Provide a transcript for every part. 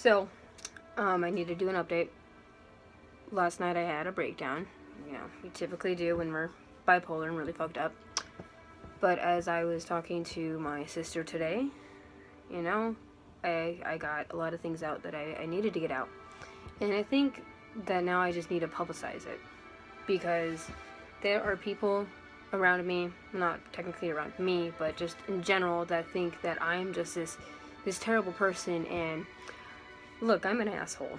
So, I need to do an update. Last night I had a breakdown. You know, we typically do when we're bipolar and really fucked up. But as I was talking to my sister today, you know, I got a lot of things out that I needed to get out. And I think that now I just need to publicize it. Because there are people around me, not technically around me, but just in general, that think that I'm just this terrible person. And look, I'm an asshole.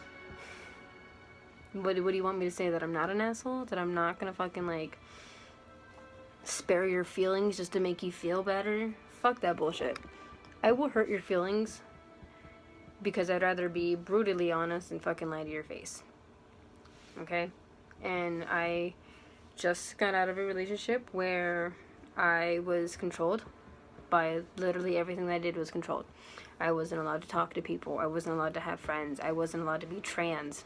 What do you want me to say? That I'm not an asshole? That I'm not gonna fucking, like, spare your feelings just to make you feel better? Fuck that bullshit. I will hurt your feelings because I'd rather be brutally honest and fucking lie to your face. Okay? And I just got out of a relationship where I was controlled by literally everything that I did was controlled. I wasn't allowed to talk to people. I wasn't allowed to have friends. I wasn't allowed to be trans.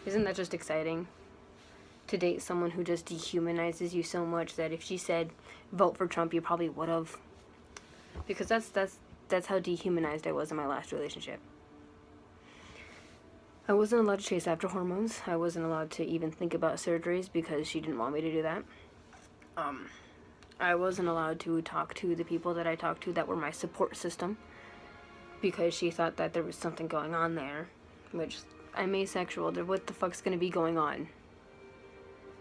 Isn't that just exciting? To date someone who just dehumanizes you so much that if she said vote for Trump, you probably would have. Because that's how dehumanized I was in my last relationship. I wasn't allowed to chase after hormones. I wasn't allowed to even think about surgeries because she didn't want me to do that. I wasn't allowed to talk to the people that I talked to that were my support system because she thought that there was something going on there, which I'm asexual. What the fuck's gonna be going on?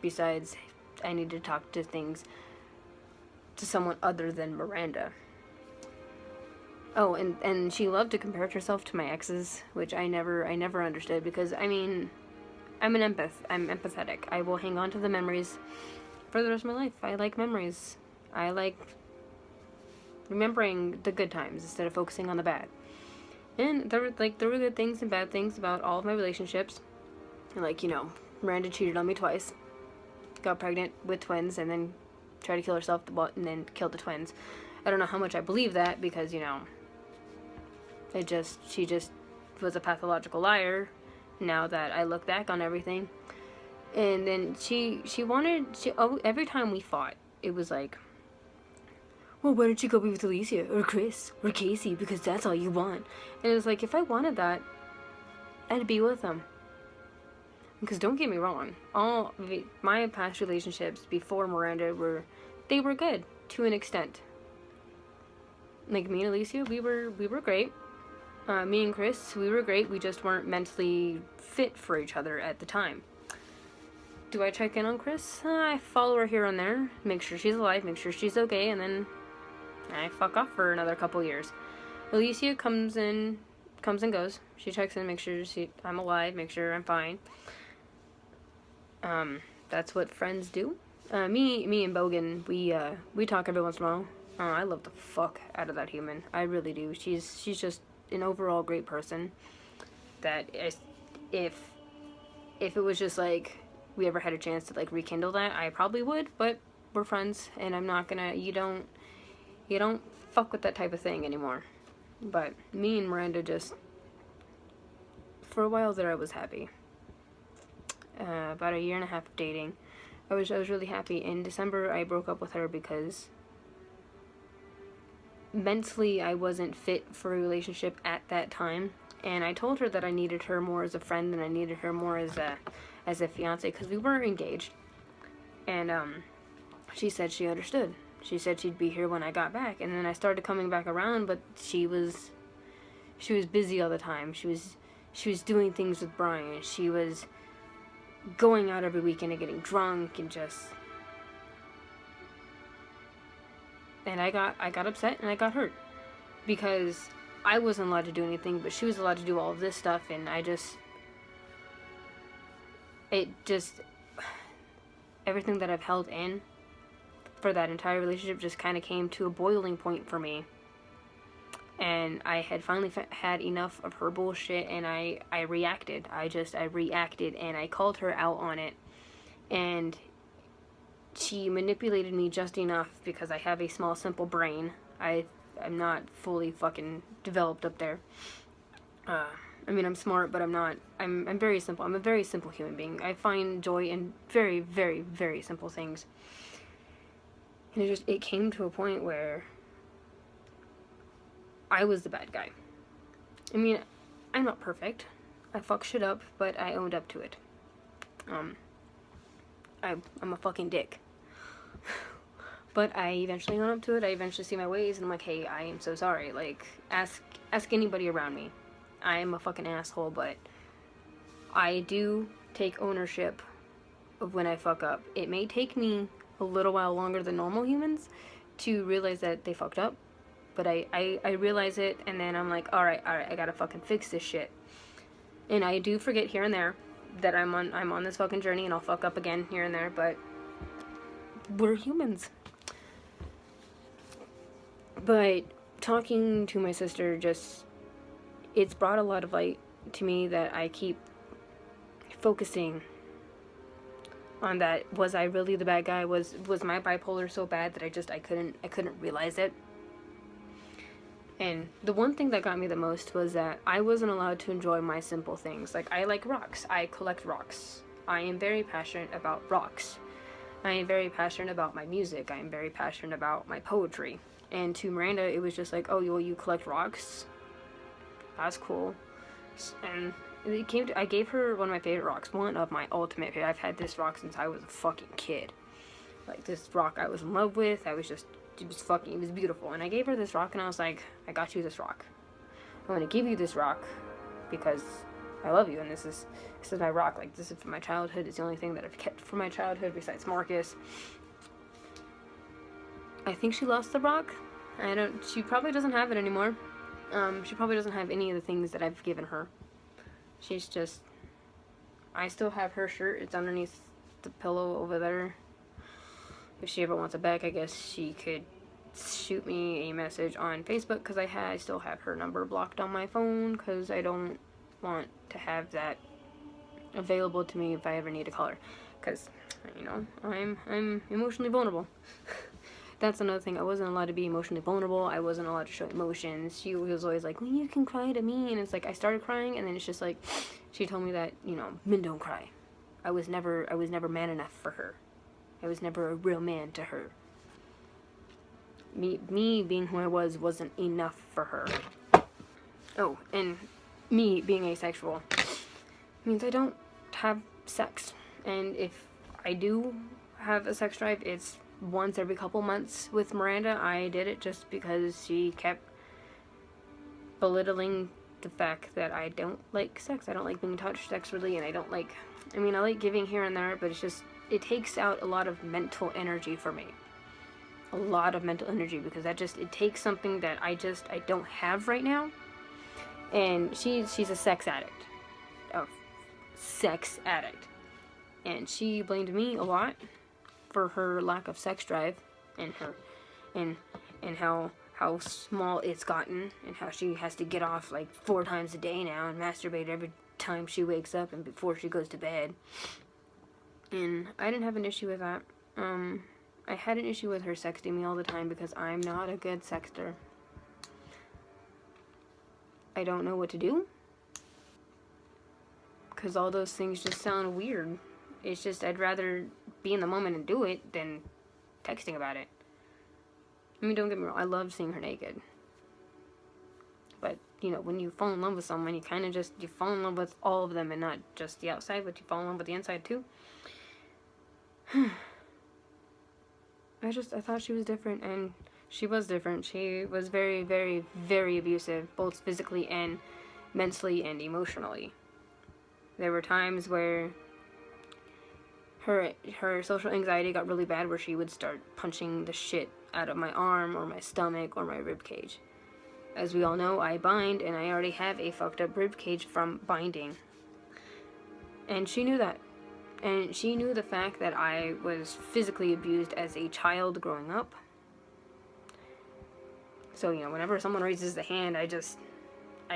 Besides, I need to talk to someone other than Miranda. Oh, and she loved to compare herself to my exes, which I never understood because, I mean, I'm empathetic. I will hang on to the memories for the rest of my life. I like memories. I like remembering the good times instead of focusing on the bad. And there were good things and bad things about all of my relationships. Like, you know, Miranda cheated on me twice. Got pregnant with twins and then tried to kill herself and then killed the twins. I don't know how much I believe that because, you know, she just was a pathological liar now that I look back on everything. And then every time we fought, it was like, well, why don't you go be with Alicia or Chris or Casey because that's all you want. And it was like, if I wanted that, I'd be with them. Because don't get me wrong, all my past relationships before Miranda were good to an extent. Like me and Alicia, we were great. Me and Chris, we were great. We just weren't mentally fit for each other at the time. Do I check in on Chris? I follow her here and there, make sure she's alive, make sure she's okay, and then I fuck off for another couple years. Alicia comes and goes. She checks in, makes sure I'm alive, make sure I'm fine. That's what friends do. Me and Bogan, we talk every once in a while. I love the fuck out of that human. I really do. She's just an overall great person. That if it was just like we ever had a chance to like rekindle that, I probably would. But we're friends, and I'm not gonna. You don't fuck with that type of thing anymore. But me and Miranda just, for a while there, I was happy. About a year and a half of dating, I was really happy. In December, I broke up with her because mentally I wasn't fit for a relationship at that time, and I told her that I needed her more as a friend than I needed her more as a fiance because we were engaged. And she said she understood. She said she'd be here when I got back, and then I started coming back around, but she was busy all the time. She was doing things with Brian. She was going out every weekend and getting drunk and just. And I got upset and I got hurt because I wasn't allowed to do anything, but she was allowed to do all of this stuff, and everything that I've held in for that entire relationship just kind of came to a boiling point for me. And I had finally had enough of her bullshit, and I reacted. I reacted, and I called her out on it. And she manipulated me just enough because I have a small, simple brain. I'm not fully fucking developed up there. I mean, I'm smart, but I'm not. I'm very simple. I'm a very simple human being. I find joy in very, very, very simple things. And it came to a point where I was the bad guy. I mean, I'm not perfect. I fuck shit up, but I owned up to it. I'm a fucking dick. But I eventually own up to it. I eventually see my ways, and I'm like, hey, I am so sorry. Like, ask anybody around me. I am a fucking asshole, but I do take ownership of when I fuck up. It may take me a little while longer than normal humans to realize that they fucked up, but I realize it, and then I'm like, alright, I gotta fucking fix this shit. And I do forget here and there that I'm on this fucking journey, and I'll fuck up again here and there, but we're humans. But talking to my sister it's brought a lot of light to me that I keep focusing on that. Was I really the bad guy? Was my bipolar so bad that I couldn't realize it? And the one thing that got me the most was that I wasn't allowed to enjoy my simple things. Like, I like rocks. I collect rocks. I am very passionate about rocks. I am very passionate about my music. I am very passionate about my poetry. And to Miranda, it was just like, oh, well, you collect rocks? That's cool. And I gave her one of my favorite rocks. One of my ultimate favorite. I've had this rock since I was a fucking kid. Like, this rock I was in love with. It was beautiful. And I gave her this rock, and I was like, I got you this rock. I'm going to give you this rock because I love you, and this is my rock. Like, this is from my childhood. It's the only thing that I've kept from my childhood besides Marcus. I think she lost the rock. She probably doesn't have it anymore. She probably doesn't have any of the things that I've given her. I still have her shirt. It's underneath the pillow over there. If she ever wants it back, I guess she could shoot me a message on Facebook, because I still have her number blocked on my phone, because I don't want to have that available to me if I ever need to call her, because, I'm emotionally vulnerable. That's another thing. I wasn't allowed to be emotionally vulnerable. I wasn't allowed to show emotions. She was always like, well, you can cry to me. And it's like, I started crying, and then it's just like, she told me that, men don't cry. I was never man enough for her. I was never a real man to her. Me being who I wasn't enough for her. Oh, and me being asexual means I don't have sex. And if I do have a sex drive, it's once every couple months with Miranda. I did it just because she kept belittling the fact that I don't like sex. I don't like being touched sexually, and I like giving here and there, but it takes out a lot of mental energy for me. A lot of mental energy, because it takes something that I don't have right now. And she's a sex addict. A sex addict. And she blamed me a lot for her lack of sex drive, and how small it's gotten, and how she has to get off like 4 times a day now and masturbate every time she wakes up and before she goes to bed. And I didn't have an issue with that. I had an issue with her sexting me all the time because I'm not a good sexter. I don't know what to do, because all those things just sound weird. It's just, I'd rather be in the moment and do it than texting about it. I mean, don't get me wrong, I love seeing her naked. But, when you fall in love with someone, you kind of you fall in love with all of them, and not just the outside, but you fall in love with the inside too. I thought she was different, and she was different. She was very, very, very abusive, both physically and mentally and emotionally. There were times where her social anxiety got really bad, where she would start punching the shit out of my arm or my stomach or my rib cage. As we all know, I bind, and I already have a fucked up rib cage from binding. And she knew that. And she knew the fact that I was physically abused as a child growing up. So, whenever someone raises the hand, I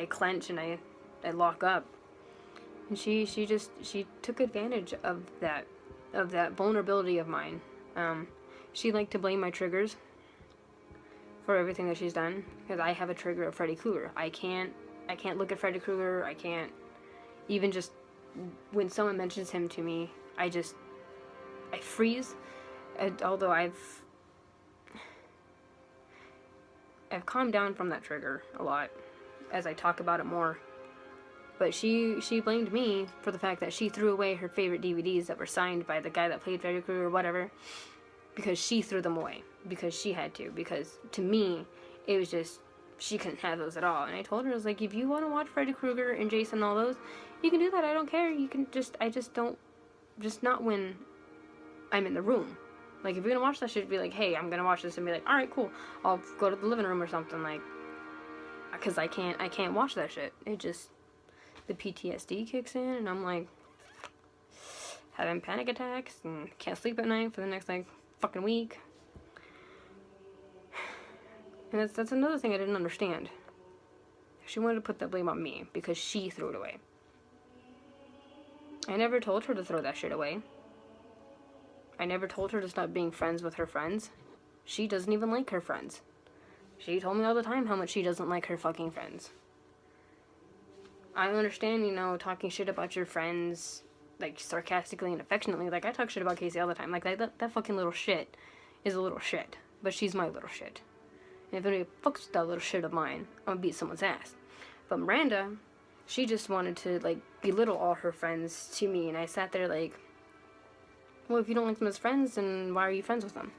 clench and I lock up. And she took advantage of that vulnerability of mine. She liked to blame my triggers for everything that she's done, because I have a trigger of Freddy Krueger. I can't look at Freddy Krueger. I can't even just, when someone mentions him to me, I freeze. And although I've calmed down from that trigger a lot as I talk about it more. But she blamed me for the fact that she threw away her favorite DVDs that were signed by the guy that played Freddy Krueger or whatever, because she threw them away, because she had to, because to me, it was just, she couldn't have those at all. And I told her, I was like, if you want to watch Freddy Krueger and Jason and all those, you can do that, I don't care, you can just, I just don't, just not when I'm in the room. Like, if you're gonna watch that shit, be like, hey, I'm gonna watch this, and be like, alright, cool, I'll go to the living room or something, like, because I can't watch that shit. It just, the PTSD kicks in, and I'm like, having panic attacks, and can't sleep at night for the next, like, fucking week. And that's another thing I didn't understand. She wanted to put that blame on me, because she threw it away. I never told her to throw that shit away. I never told her to stop being friends with her friends. She doesn't even like her friends. She told me all the time how much she doesn't like her fucking friends. I understand, you know, talking shit about your friends, like, sarcastically and affectionately. Like, I talk shit about Casey all the time. Like, that fucking little shit is a little shit. But she's my little shit. And if anybody fucks with that little shit of mine, I'm gonna beat someone's ass. But Miranda, she just wanted to, like, belittle all her friends to me. And I sat there like, well, if you don't like them as friends, then why are you friends with them?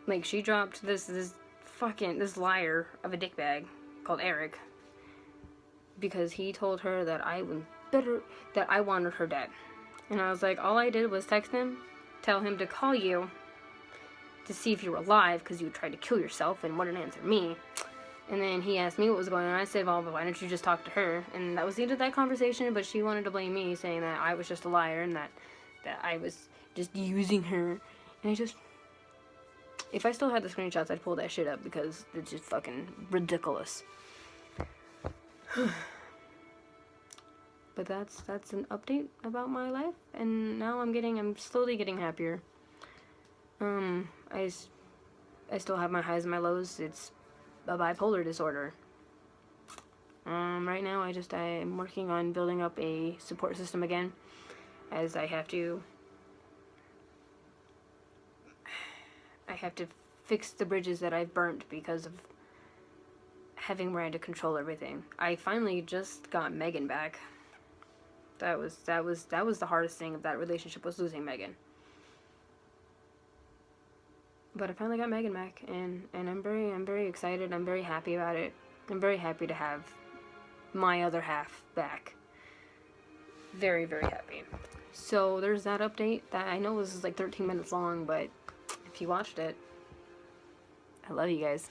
Like, she dropped this liar of a dickbag called Eric, because he told her that that I wanted her dead. And I was like, all I did was text him, tell him to call you to see if you were alive, because you tried to kill yourself and wouldn't answer me. And then he asked me what was going on. I said, well, why don't you just talk to her? And that was the end of that conversation, but she wanted to blame me, saying that I was just a liar and that I was just using her. And I just, if I still had the screenshots, I'd pull that shit up, because it's just fucking ridiculous. But that's an update about my life, and now I'm slowly getting happier. I still have my highs and my lows. It's a bipolar disorder. Right now I'm working on building up a support system again, as I have to fix the bridges that I've burnt because of having Miranda control everything. I finally just got Megan back. That was the hardest thing of that relationship, was losing Megan. But I finally got Megan back, and I'm very excited. I'm very happy about it. I'm very happy to have my other half back. Very, very happy. So there's that update. That I know this is like 13 minutes long, but if you watched it, I love you guys.